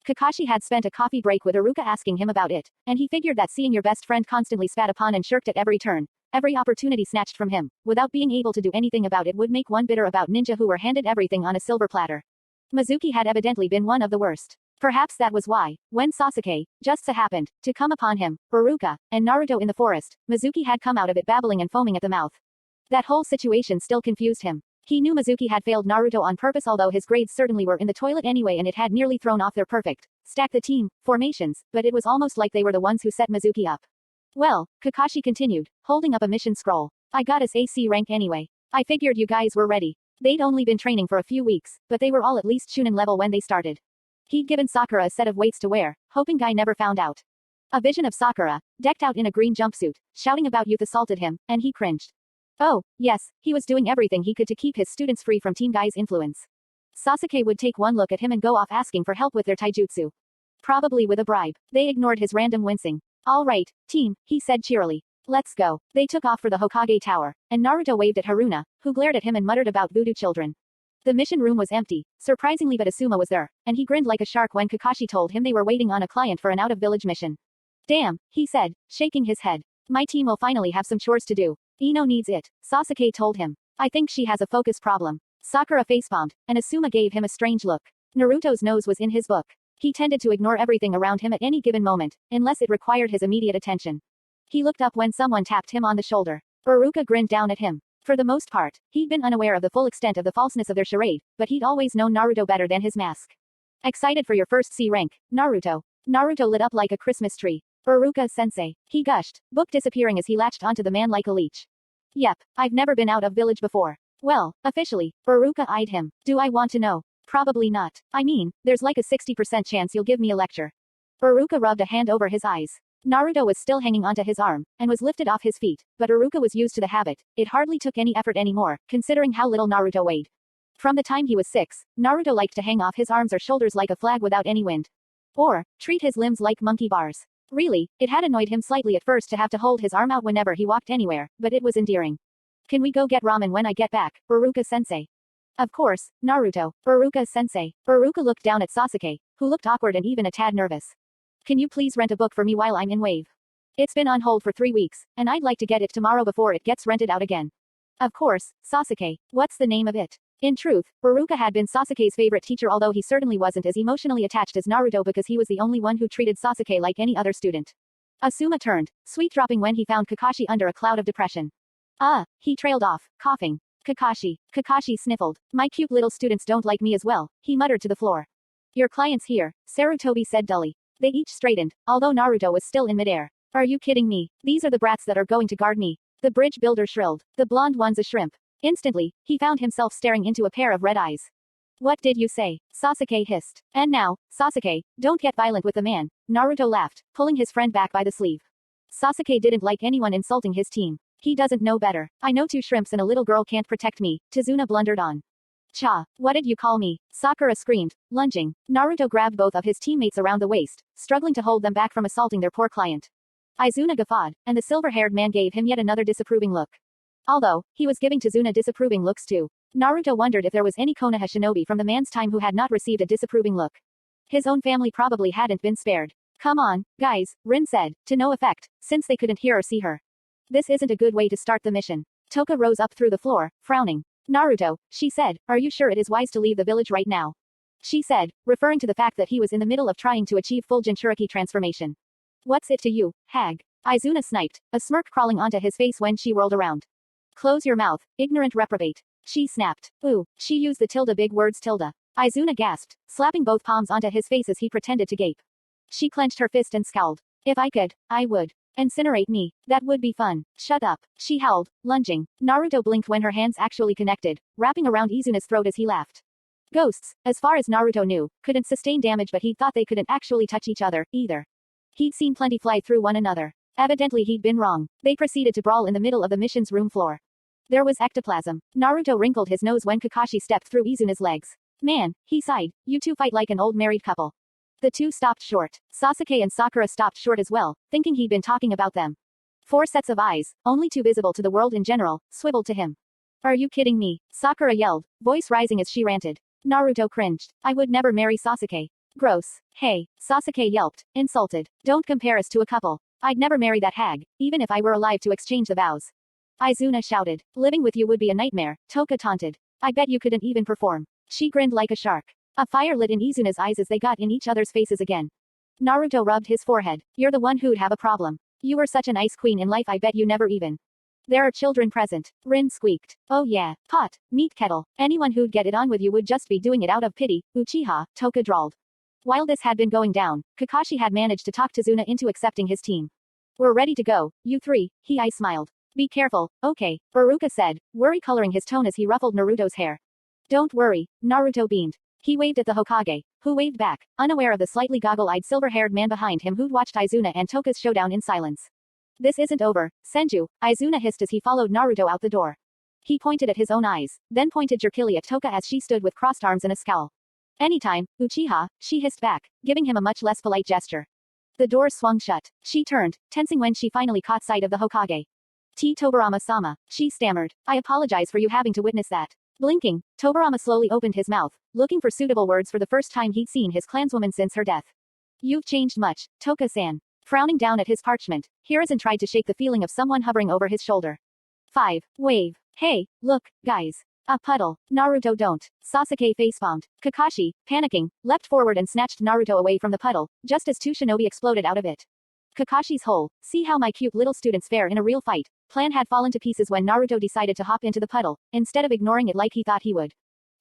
Kakashi had spent a coffee break with Iruka asking him about it, and he figured that seeing your best friend constantly spat upon and shirked at every turn, every opportunity snatched from him, without being able to do anything about it would make one bitter about ninja who were handed everything on a silver platter. Mizuki had evidently been one of the worst. Perhaps that was why, when Sasuke, just so happened, to come upon him, Iruka, and Naruto in the forest, Mizuki had come out of it babbling and foaming at the mouth. That whole situation still confused him. He knew Mizuki had failed Naruto on purpose, although his grades certainly were in the toilet anyway, and it had nearly thrown off their perfect stack the team formations, but it was almost like they were the ones who set Mizuki up. Well, Kakashi continued, holding up a mission scroll. I got us AC rank anyway. I figured you guys were ready. They'd only been training for a few weeks, but they were all at least Chunin level when they started. He'd given Sakura a set of weights to wear, hoping Guy never found out. A vision of Sakura, decked out in a green jumpsuit, shouting about youth assaulted him, and he cringed. Oh, yes, he was doing everything he could to keep his students free from Team Guy's influence. Sasuke would take one look at him and go off asking for help with their taijutsu. Probably with a bribe. They ignored his random wincing. All right, team, he said cheerily. Let's go. They took off for the Hokage Tower, and Naruto waved at Haruna, who glared at him and muttered about voodoo children. The mission room was empty, surprisingly, but Asuma was there, and he grinned like a shark when Kakashi told him they were waiting on a client for an out-of-village mission. Damn, he said, shaking his head. My team will finally have some chores to do. Ino needs it, Sasuke told him. I think she has a focus problem. Sakura facepalmed, and Asuma gave him a strange look. Naruto's nose was in his book. He tended to ignore everything around him at any given moment, unless it required his immediate attention. He looked up when someone tapped him on the shoulder. Iruka grinned down at him. For the most part, he'd been unaware of the full extent of the falseness of their charade, but he'd always known Naruto better than his mask. Excited for your first C rank, Naruto. Naruto lit up like a Christmas tree. Iruka-sensei, he gushed, book disappearing as he latched onto the man like a leech. Yep, I've never been out of village before. Well, officially, Iruka eyed him. Do I want to know? Probably not. I mean, there's like a 60% chance you'll give me a lecture. Iruka rubbed a hand over his eyes. Naruto was still hanging onto his arm, and was lifted off his feet, but Iruka was used to the habit. It hardly took any effort anymore, considering how little Naruto weighed. From the time he was 6, Naruto liked to hang off his arms or shoulders like a flag without any wind. Or, treat his limbs like monkey bars. Really, it had annoyed him slightly at first to have to hold his arm out whenever he walked anywhere, but it was endearing. Can we go get ramen when I get back, Iruka-sensei? Of course, Naruto. Iruka-sensei. Iruka looked down at Sasuke, who looked awkward and even a tad nervous. Can you please rent a book for me while I'm in Wave? It's been on hold for 3 weeks, and I'd like to get it tomorrow before it gets rented out again. Of course, Sasuke. What's the name of it? In truth, Iruka had been Sasuke's favorite teacher, although he certainly wasn't as emotionally attached as Naruto because he was the only one who treated Sasuke like any other student. Asuma turned, sweet-dropping when he found Kakashi under a cloud of depression. He trailed off, coughing. Kakashi. Kakashi sniffled. My cute little students don't like me as well, he muttered to the floor. Your client's here, Sarutobi said dully. They each straightened, although Naruto was still in midair. Are you kidding me? These are the brats that are going to guard me. The bridge builder shrilled. The blonde one's a shrimp. Instantly, he found himself staring into a pair of red eyes. What did you say? Sasuke hissed. And now, Sasuke, don't get violent with the man. Naruto laughed, pulling his friend back by the sleeve. Sasuke didn't like anyone insulting his team. He doesn't know better. I know 2 shrimps and a little girl can't protect me, Tizuna blundered on. Cha, what did you call me? Sakura screamed, lunging. Naruto grabbed both of his teammates around the waist, struggling to hold them back from assaulting their poor client. Izuna guffawed, and the silver-haired man gave him yet another disapproving look. Although, he was giving Tizuna disapproving looks too. Naruto wondered if there was any Konoha shinobi from the man's time who had not received a disapproving look. His own family probably hadn't been spared. Come on, guys, Rin said, to no effect, since they couldn't hear or see her. This isn't a good way to start the mission. Toka rose up through the floor, frowning. Naruto, she said, are you sure it is wise to leave the village right now? She said, referring to the fact that he was in the middle of trying to achieve full Jinchuriki transformation. What's it to you, hag? Izuna sniped, a smirk crawling onto his face when she whirled around. Close your mouth, ignorant reprobate. She snapped. Ooh, she used the tilde big words tilde. Izuna gasped, slapping both palms onto his face as he pretended to gape. She clenched her fist and scowled. If I could, I would. Incinerate me. That would be fun. Shut up. She howled, lunging. Naruto blinked when her hands actually connected, wrapping around Izuna's throat as he laughed. Ghosts, as far as Naruto knew, couldn't sustain damage, but he thought they couldn't actually touch each other, either. He'd seen plenty fly through one another. Evidently he'd been wrong. They proceeded to brawl in the middle of the mission's room floor. There was ectoplasm. Naruto wrinkled his nose when Kakashi stepped through Izuna's legs. Man, he sighed, you two fight like an old married couple. The two stopped short. Sasuke and Sakura stopped short as well, thinking he'd been talking about them. 4 sets of eyes, only 2 visible to the world in general, swiveled to him. Are you kidding me? Sakura yelled, voice rising as she ranted. Naruto cringed. I would never marry Sasuke. Gross. Hey, Sasuke yelped, insulted. Don't compare us to a couple. I'd never marry that hag, even if I were alive to exchange the vows. Izuna shouted. Living with you would be a nightmare, Toka taunted. I bet you couldn't even perform. She grinned like a shark. A fire lit in Izuna's eyes as they got in each other's faces again. Naruto rubbed his forehead. You're the one who'd have a problem. You were such an ice queen in life, I bet you never even. There are children present. Rin squeaked. Oh yeah, pot, meat kettle. Anyone who'd get it on with you would just be doing it out of pity, Uchiha, Toka drawled. While this had been going down, Kakashi had managed to talk Tazuna into accepting his team. We're ready to go, you 3, I smiled. Be careful, okay, Baruka said, worry coloring his tone as he ruffled Naruto's hair. Don't worry, Naruto beamed. He waved at the Hokage, who waved back, unaware of the slightly goggle-eyed silver-haired man behind him who'd watched Izuna and Toka's showdown in silence. This isn't over, Senju, Izuna hissed as he followed Naruto out the door. He pointed at his own eyes, then pointed jerkily at Toka as she stood with crossed arms and a scowl. Anytime, Uchiha, she hissed back, giving him a much less polite gesture. The door swung shut. She turned, tensing when she finally caught sight of the Hokage. Tobarama-sama, she stammered. I apologize for you having to witness that. Blinking, Tobarama slowly opened his mouth, looking for suitable words for the first time he'd seen his clanswoman since her death. You've changed much, Toka-san. Frowning down at his parchment, Hiruzen tried to shake the feeling of someone hovering over his shoulder. 5. Wave. Hey, look, guys. A puddle. Naruto don't. Sasuke facepalmed. Kakashi, panicking, leapt forward and snatched Naruto away from the puddle, just as 2 shinobi exploded out of it. Kakashi's whole, see how my cute little students fare in a real fight, plan had fallen to pieces when Naruto decided to hop into the puddle, instead of ignoring it like he thought he would.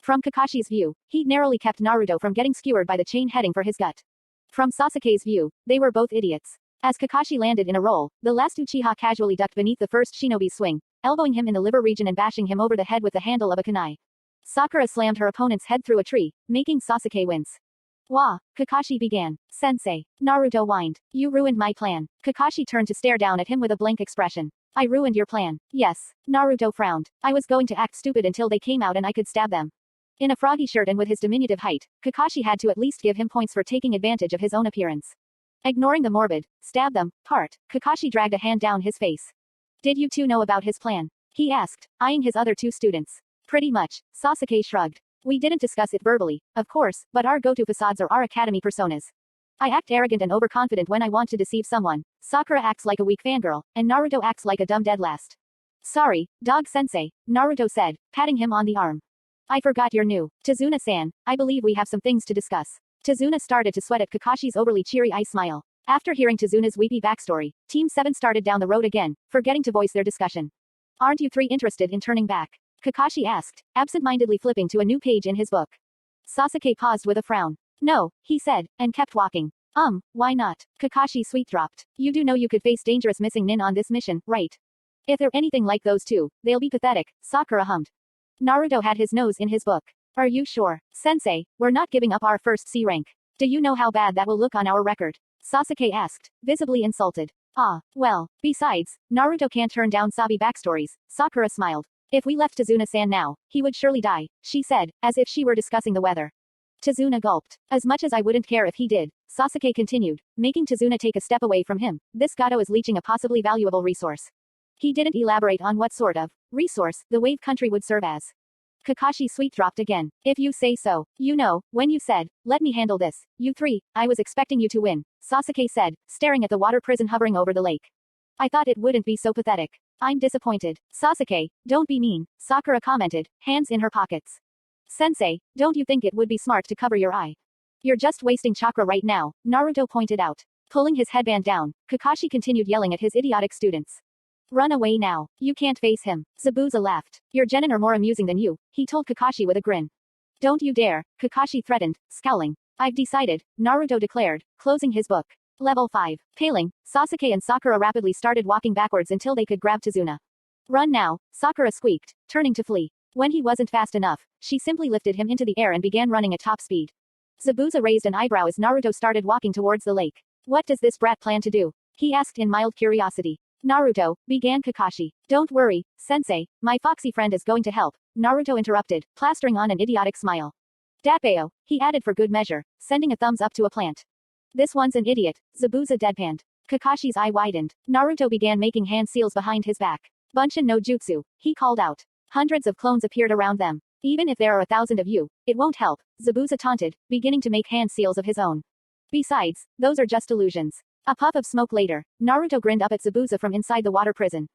From Kakashi's view, he'd narrowly kept Naruto from getting skewered by the chain heading for his gut. From Sasuke's view, they were both idiots. As Kakashi landed in a roll, the last Uchiha casually ducked beneath the first shinobi's swing, elbowing him in the liver region and bashing him over the head with the handle of a kunai. Sakura slammed her opponent's head through a tree, making Sasuke wince. Wah, Kakashi began. Sensei. Naruto whined. You ruined my plan. Kakashi turned to stare down at him with a blank expression. I ruined your plan. Yes. Naruto frowned. I was going to act stupid until they came out and I could stab them. In a froggy shirt and with his diminutive height, Kakashi had to at least give him points for taking advantage of his own appearance. Ignoring the morbid, stab them, part, Kakashi dragged a hand down his face. Did you two know about his plan? He asked, eyeing his other 2 students. Pretty much, Sasuke shrugged. We didn't discuss it verbally, of course, but our go-to facades are our academy personas. I act arrogant and overconfident when I want to deceive someone. Sakura acts like a weak fangirl, and Naruto acts like a dumb dead last. Sorry, dog-sensei, Naruto said, patting him on the arm. I forgot you're new. Tazuna-san, I believe we have some things to discuss. Tazuna started to sweat at Kakashi's overly cheery eye smile. After hearing Tazuna's weepy backstory, Team 7 started down the road again, forgetting to voice their discussion. Aren't you 3 interested in turning back? Kakashi asked, absent-mindedly flipping to a new page in his book. Sasuke paused with a frown. No, he said, and kept walking. Why not? Kakashi sweet-dropped. You do know you could face dangerous missing nin on this mission, right? If they're anything like those 2, they'll be pathetic, Sakura hummed. Naruto had his nose in his book. Are you sure? Sensei, we're not giving up our first C rank. Do you know how bad that will look on our record? Sasuke asked, visibly insulted. Ah, well, besides, Naruto can't turn down Sabi backstories, Sakura smiled. If we left Tazuna-san now, he would surely die, she said, as if she were discussing the weather. Tazuna gulped. As much as I wouldn't care if he did, Sasuke continued, making Tazuna take a step away from him. This Gato is leeching a possibly valuable resource. He didn't elaborate on what sort of resource the wave country would serve as. Kakashi sweet-dropped again. If you say so. You know, when you said, let me handle this, you 3, I was expecting you to win, Sasuke said, staring at the water prison hovering over the lake. I thought it wouldn't be so pathetic. I'm disappointed. Sasuke, don't be mean, Sakura commented, hands in her pockets. Sensei, don't you think it would be smart to cover your eye? You're just wasting chakra right now, Naruto pointed out. Pulling his headband down, Kakashi continued yelling at his idiotic students. Run away now. You can't face him. Zabuza laughed. Your genin are more amusing than you, he told Kakashi with a grin. Don't you dare, Kakashi threatened, scowling. I've decided, Naruto declared, closing his book. Level 5. Paling, Sasuke and Sakura rapidly started walking backwards until they could grab Tuna. Run now, Sakura squeaked, turning to flee. When he wasn't fast enough, she simply lifted him into the air and began running at top speed. Zabuza raised an eyebrow as Naruto started walking towards the lake. What does this brat plan to do? He asked in mild curiosity. Naruto, began Kakashi. Don't worry, sensei, my foxy friend is going to help, Naruto interrupted, plastering on an idiotic smile. Dappeo, he added for good measure, sending a thumbs up to a plant. This one's an idiot, Zabuza deadpanned. Kakashi's eye widened. Naruto began making hand seals behind his back. Bunshin no jutsu, he called out. Hundreds of clones appeared around them. Even if there are 1,000 of you, it won't help, Zabuza taunted, beginning to make hand seals of his own. Besides, those are just illusions. A puff of smoke later, Naruto grinned up at Zabuza from inside the water prison.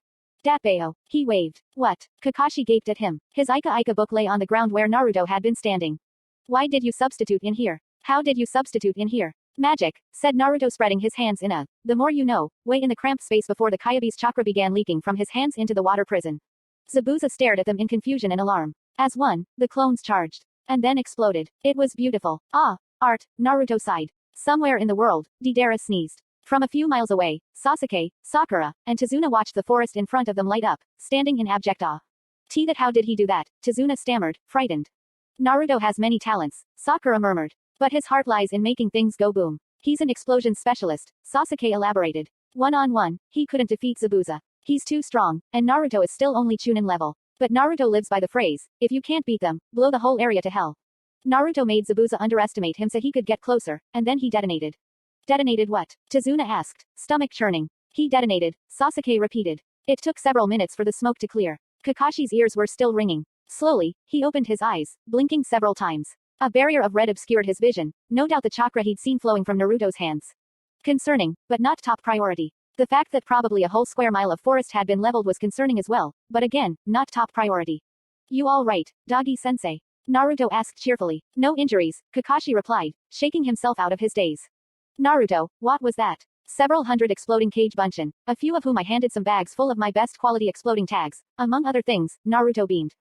Dappeo, he waved. What? Kakashi gaped at him. His Ika book lay on the ground where Naruto had been standing. Why did you substitute in here? How did you substitute in here? Magic, said Naruto spreading his hands in a, the more you know, way in the cramped space before the Kyabe's chakra began leaking from his hands into the water prison. Zabuza stared at them in confusion and alarm. As one, the clones charged. And then exploded. It was beautiful. Ah, art, Naruto sighed. Somewhere in the world, Deidara sneezed. From a few miles away, Sasuke, Sakura, and Tuna watched the forest in front of them light up, standing in abject awe. That how did he do that? Tuna stammered, frightened. Naruto has many talents, Sakura murmured. But his heart lies in making things go boom. He's an explosion specialist, Sasuke elaborated. One-on-one, he couldn't defeat Zabuza. He's too strong, and Naruto is still only Chunin level. But Naruto lives by the phrase, if you can't beat them, blow the whole area to hell. Naruto made Zabuza underestimate him so he could get closer, and then he detonated. Detonated what? Tuna asked, stomach churning. He detonated, Sasuke repeated. It took several minutes for the smoke to clear. Kakashi's ears were still ringing. Slowly, he opened his eyes, blinking several times. A barrier of red obscured his vision, no doubt the chakra he'd seen flowing from Naruto's hands. Concerning, but not top priority. The fact that probably a whole square mile of forest had been leveled was concerning as well, but again, not top priority. You all right, Doggy-sensei? Naruto asked cheerfully. No injuries, Kakashi replied, shaking himself out of his daze. Naruto, what was that? Several hundred exploding cage bunshin, a few of whom I handed some bags full of my best quality exploding tags, among other things, Naruto beamed.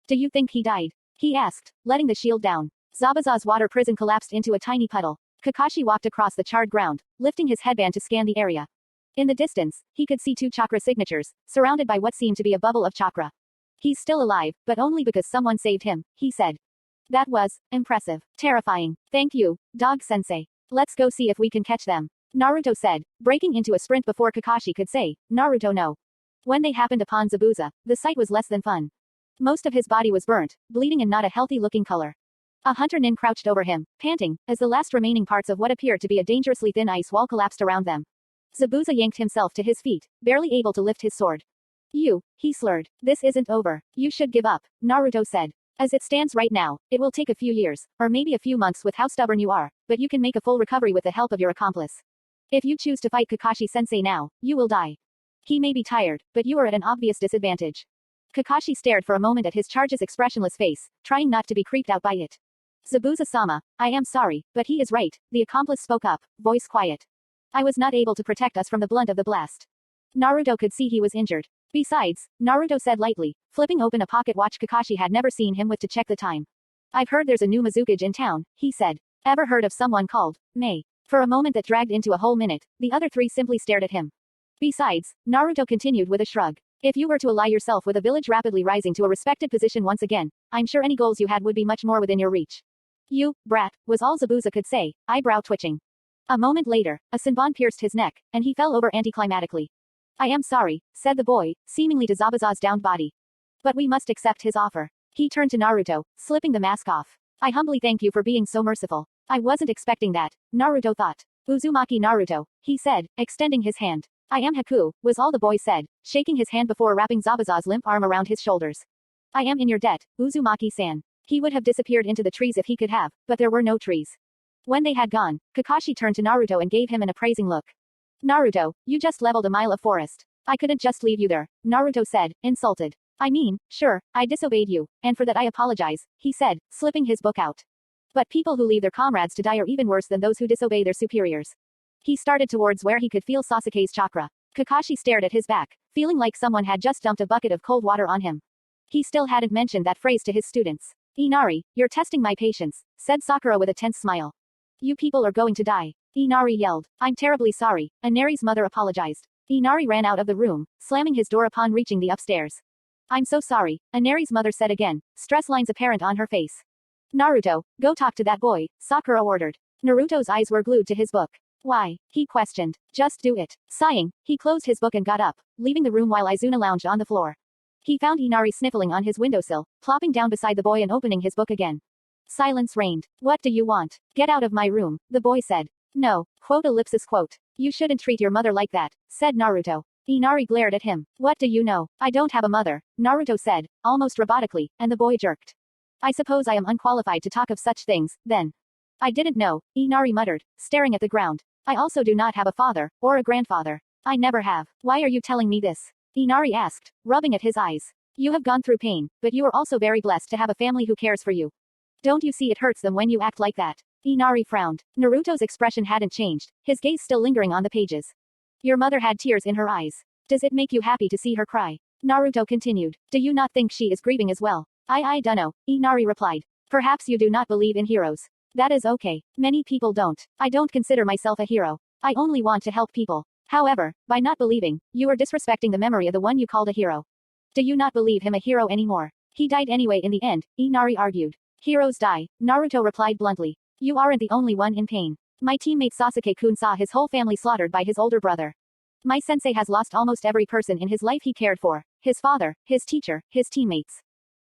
Do you think he died? He asked, letting the shield down. Zabuza's water prison collapsed into a tiny puddle. Kakashi walked across the charred ground, lifting his headband to scan the area. In the distance, he could see 2 chakra signatures, surrounded by what seemed to be a bubble of chakra. He's still alive, but only because someone saved him, he said. That was impressive. Terrifying. Thank you, Dog-sensei. Let's go see if we can catch them. Naruto said, breaking into a sprint before Kakashi could say, Naruto no. When they happened upon Zabuza, the sight was less than fun. Most of his body was burnt, bleeding and not a healthy-looking color. A hunter nin crouched over him, panting, as the last remaining parts of what appeared to be a dangerously thin ice wall collapsed around them. Zabuza yanked himself to his feet, barely able to lift his sword. He slurred. This isn't over. You should give up, Naruto said. As it stands right now, it will take a few years, or maybe a few months with how stubborn you are, but you can make a full recovery with the help of your accomplice. If you choose to fight Kakashi-sensei now, you will die. He may be tired, but you are at an obvious disadvantage. Kakashi stared for a moment at his charge's expressionless face, trying not to be creeped out by it. Zabuza-sama, I am sorry, but he is right, the accomplice spoke up, voice quiet. I was not able to protect us from the blunt of the blast. Naruto could see he was injured. Besides, Naruto said lightly, flipping open a pocket watch Kakashi had never seen him with to check the time. I've heard there's a new Mizukage in town, he said. Ever heard of someone called May? For a moment that dragged into a whole minute, the other 3 simply stared at him. Besides, Naruto continued with a shrug. If you were to ally yourself with a village rapidly rising to a respected position once again, I'm sure any goals you had would be much more within your reach. You, brat, was all Zabuza could say, eyebrow twitching. A moment later, a senbon pierced his neck, and he fell over anticlimactically. I am sorry, said the boy, seemingly to Zabuza's downed body. But we must accept his offer. He turned to Naruto, slipping the mask off. I humbly thank you for being so merciful. I wasn't expecting that, Naruto thought. Uzumaki Naruto, he said, extending his hand. I am Haku, was all the boy said, shaking his hand before wrapping Zabuza's limp arm around his shoulders. I am in your debt, Uzumaki-san. He would have disappeared into the trees if he could have, but there were no trees. When they had gone, Kakashi turned to Naruto and gave him an appraising look. Naruto, you just leveled a mile of forest. I couldn't just leave you there, Naruto said, insulted. I mean, sure, I disobeyed you, and for that I apologize, he said, slipping his book out. But people who leave their comrades to die are even worse than those who disobey their superiors. He started towards where he could feel Sasuke's chakra. Kakashi stared at his back, feeling like someone had just dumped a bucket of cold water on him. He still hadn't mentioned that phrase to his students. Inari, you're testing my patience, said Sakura with a tense smile. You people are going to die. Inari yelled. I'm terribly sorry, Inari's mother apologized. Inari ran out of the room, slamming his door upon reaching the upstairs. I'm so sorry, Inari's mother said again, stress lines apparent on her face. Naruto, go talk to that boy, Sakura ordered. Naruto's eyes were glued to his book. Why? He questioned. Just do it. Sighing, he closed his book and got up, leaving the room while Izuna lounged on the floor. He found Inari sniffling on his windowsill, plopping down beside the boy and opening his book again. Silence reigned. What do you want? Get out of my room, the boy said. No, quote ellipsis quote. You shouldn't treat your mother like that, said Naruto. Inari glared at him. What do you know? I don't have a mother, Naruto said, almost robotically, and the boy jerked. I suppose I am unqualified to talk of such things, then. I didn't know, Inari muttered, staring at the ground. I also do not have a father, or a grandfather. I never have. Why are you telling me this? Inari asked, rubbing at his eyes. You have gone through pain, but you are also very blessed to have a family who cares for you. Don't you see it hurts them when you act like that? Inari frowned. Naruto's expression hadn't changed, his gaze still lingering on the pages. Your mother had tears in her eyes. Does it make you happy to see her cry? Naruto continued. Do you not think she is grieving as well? I dunno, Inari replied. Perhaps you do not believe in heroes. That is okay. Many people don't. I don't consider myself a hero. I only want to help people. However, by not believing, you are disrespecting the memory of the one you called a hero. Do you not believe him a hero anymore? He died anyway in the end, Inari argued. Heroes die, Naruto replied bluntly. You aren't the only one in pain. My teammate Sasuke-kun saw his whole family slaughtered by his older brother. My sensei has lost almost every person in his life he cared for. His father, his teacher, his teammates.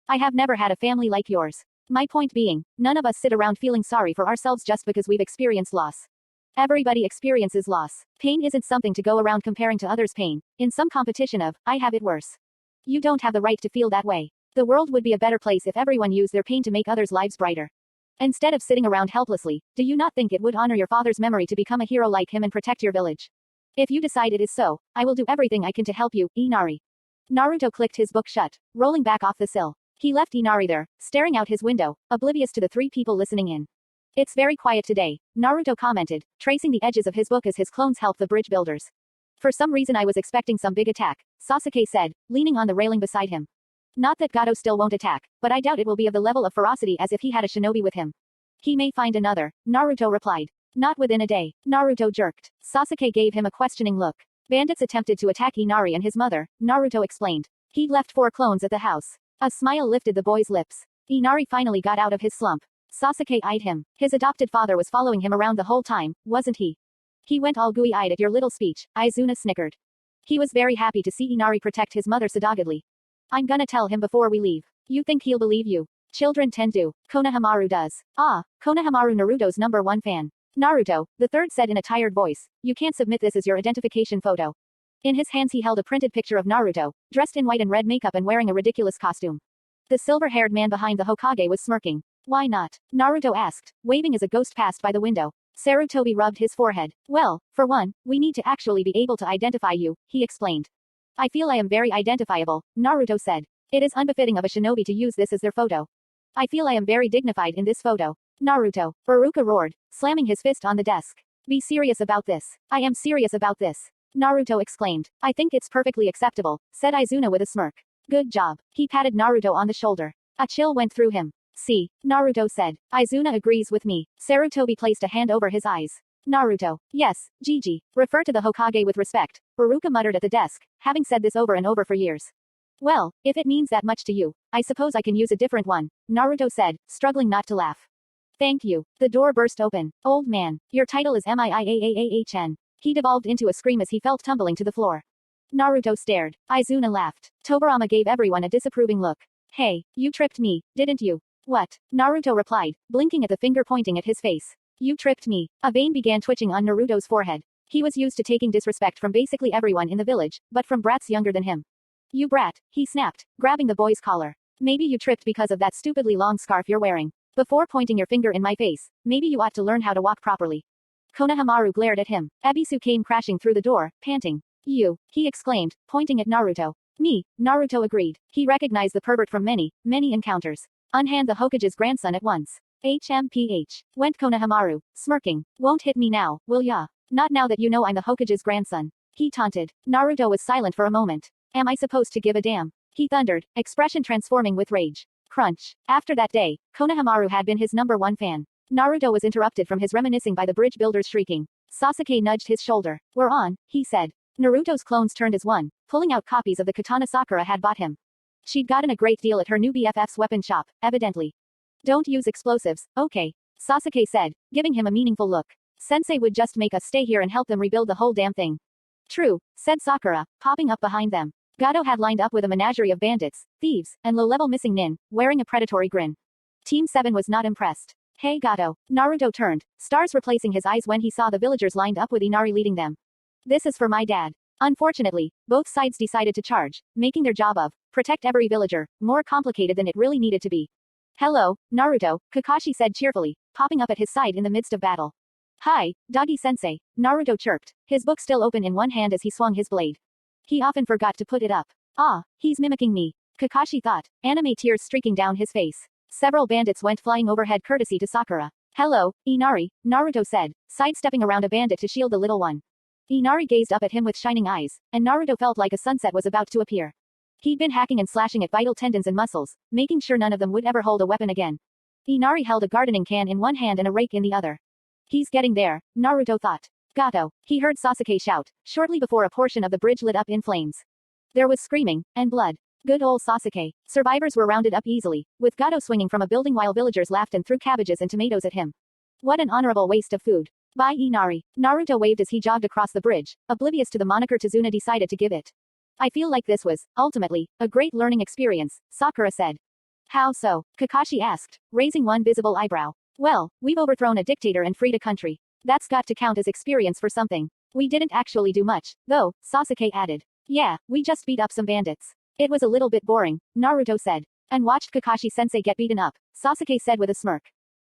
I have never had a family like yours. My point being, none of us sit around feeling sorry for ourselves just because we've experienced loss. Everybody experiences loss. Pain isn't something to go around comparing to others' pain, in some competition of, I have it worse. You don't have the right to feel that way. The world would be a better place if everyone used their pain to make others' lives brighter. Instead of sitting around helplessly, do you not think it would honor your father's memory to become a hero like him and protect your village? If you decide it is so, I will do everything I can to help you, Inari. Naruto clicked his book shut, rolling back off the sill. He left Inari there, staring out his window, oblivious to the three people listening in. It's very quiet today, Naruto commented, tracing the edges of his book as his clones help the bridge builders. For some reason I was expecting some big attack, Sasuke said, leaning on the railing beside him. Not that Gato still won't attack, but I doubt it will be of the level of ferocity as if he had a shinobi with him. He may find another, Naruto replied. Not within a day, Naruto jerked. Sasuke gave him a questioning look. Bandits attempted to attack Inari and his mother, Naruto explained. He'd left 4 clones at the house. A smile lifted the boy's lips. Inari finally got out of his slump. Sasuke eyed him. His adopted father was following him around the whole time, wasn't he? He went all gooey-eyed at your little speech, Izuna snickered. He was very happy to see Inari protect his mother so doggedly. I'm gonna tell him before we leave. You think he'll believe you? Children tend to. Konohamaru does. Ah, Konohamaru Naruto's #1 fan. Naruto, the third said in a tired voice, you can't submit this as your identification photo. In his hands he held a printed picture of Naruto, dressed in white and red makeup and wearing a ridiculous costume. The silver-haired man behind the Hokage was smirking. Why not? Naruto asked, waving as a ghost passed by the window. Sarutobi rubbed his forehead. Well, for one, we need to actually be able to identify you, he explained. I feel I am very identifiable, Naruto said. It is unbefitting of a shinobi to use this as their photo. I feel I am very dignified in this photo. Naruto, Baruka roared, slamming his fist on the desk. Be serious about this. I am serious about this. Naruto exclaimed. I think it's perfectly acceptable, said Izuna with a smirk. Good job. He patted Naruto on the shoulder. A chill went through him. See, Naruto said. Izuna agrees with me. Sarutobi placed a hand over his eyes. Naruto. Yes, Gigi. Refer to the Hokage with respect, Baruka muttered at the desk, having said this over and over for years. Well, if it means that much to you, I suppose I can use a different one, Naruto said, struggling not to laugh. Thank you. The door burst open. Old man, your title is Miaahn. He devolved into a scream as he felt tumbling to the floor. Naruto stared. Izuna laughed. Tobirama gave everyone a disapproving look. Hey, you tripped me, didn't you? What? Naruto replied, blinking at the finger pointing at his face. You tripped me. A vein began twitching on Naruto's forehead. He was used to taking disrespect from basically everyone in the village, but from brats younger than him. You brat, he snapped, grabbing the boy's collar. Maybe you tripped because of that stupidly long scarf you're wearing. Before pointing your finger in my face, maybe you ought to learn how to walk properly. Konohamaru glared at him. Ebisu came crashing through the door, panting. You, he exclaimed, pointing at Naruto. Me, Naruto agreed. He recognized the pervert from many encounters. Unhand the Hokage's grandson at once. HMPH. Went Konohamaru, smirking. Won't hit me now, will ya? Not now that you know I'm the Hokage's grandson. He taunted. Naruto was silent for a moment. Am I supposed to give a damn? He thundered, expression transforming with rage. Crunch. After that day, Konohamaru had been his #1 fan. Naruto was interrupted from his reminiscing by the bridge builders shrieking. Sasuke nudged his shoulder. We're on, he said. Naruto's clones turned as one, pulling out copies of the katana Sakura had bought him. She'd gotten a great deal at her new BFF's weapon shop, evidently. Don't use explosives, okay? Sasuke said, giving him a meaningful look. Sensei would just make us stay here and help them rebuild the whole damn thing. True, said Sakura, popping up behind them. Gato had lined up with a menagerie of bandits, thieves, and low-level missing nin, wearing a predatory grin. Team 7 was not impressed. Hey Gato. Naruto turned, stars replacing his eyes when he saw the villagers lined up with Inari leading them. This is for my dad. Unfortunately, both sides decided to charge, making their job of protect every villager more complicated than it really needed to be. Hello, Naruto, Kakashi said cheerfully, popping up at his side in the midst of battle. Hi, Doggy-sensei, Naruto chirped, his book still open in one hand as he swung his blade. He often forgot to put it up. Ah, he's mimicking me. Kakashi thought, anime tears streaking down his face. Several bandits went flying overhead courtesy to Sakura. Hello, Inari, Naruto said, sidestepping around a bandit to shield the little one. Inari gazed up at him with shining eyes, and Naruto felt like a sunset was about to appear. He'd been hacking and slashing at vital tendons and muscles, making sure none of them would ever hold a weapon again. Inari held a gardening can in one hand and a rake in the other. He's getting there, Naruto thought. Gato, he heard Sasuke shout, shortly before a portion of the bridge lit up in flames. There was screaming, and blood. Good old Sasuke. Survivors were rounded up easily, with Gato swinging from a building while villagers laughed and threw cabbages and tomatoes at him. What an honorable waste of food. Bye Inari. Naruto waved as he jogged across the bridge, oblivious to the moniker Tazuna decided to give it. I feel like this was, ultimately, a great learning experience, Sakura said. How so? Kakashi asked, raising one visible eyebrow. Well, we've overthrown a dictator and freed a country. That's got to count as experience for something. We didn't actually do much, though, Sasuke added. Yeah, we just beat up some bandits. It was a little bit boring, Naruto said. And watched Kakashi-sensei get beaten up, Sasuke said with a smirk.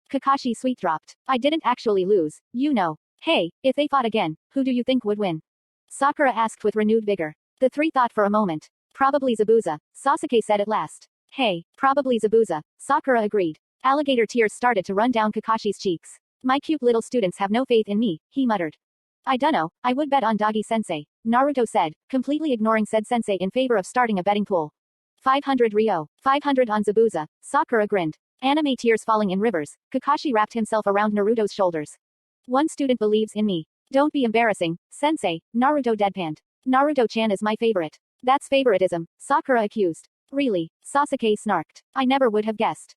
Kakashi sweet-dropped. I didn't actually lose, you know. Hey, if they fought again, who do you think would win? Sakura asked with renewed vigor. The three thought for a moment. Probably Zabuza, Sasuke said at last. Hey, probably Zabuza, Sakura agreed. Alligator tears started to run down Kakashi's cheeks. My cute little students have no faith in me, he muttered. I dunno, I would bet on Doggy-sensei, Naruto said, completely ignoring said sensei in favor of starting a betting pool. 500 Ryo, 500 on Zabuza, Sakura grinned. Anime tears falling in rivers, Kakashi wrapped himself around Naruto's shoulders. One student believes in me. Don't be embarrassing, sensei, Naruto deadpanned. Naruto-chan is my favorite. That's favoritism, Sakura accused. Really, Sasuke snarked. I never would have guessed.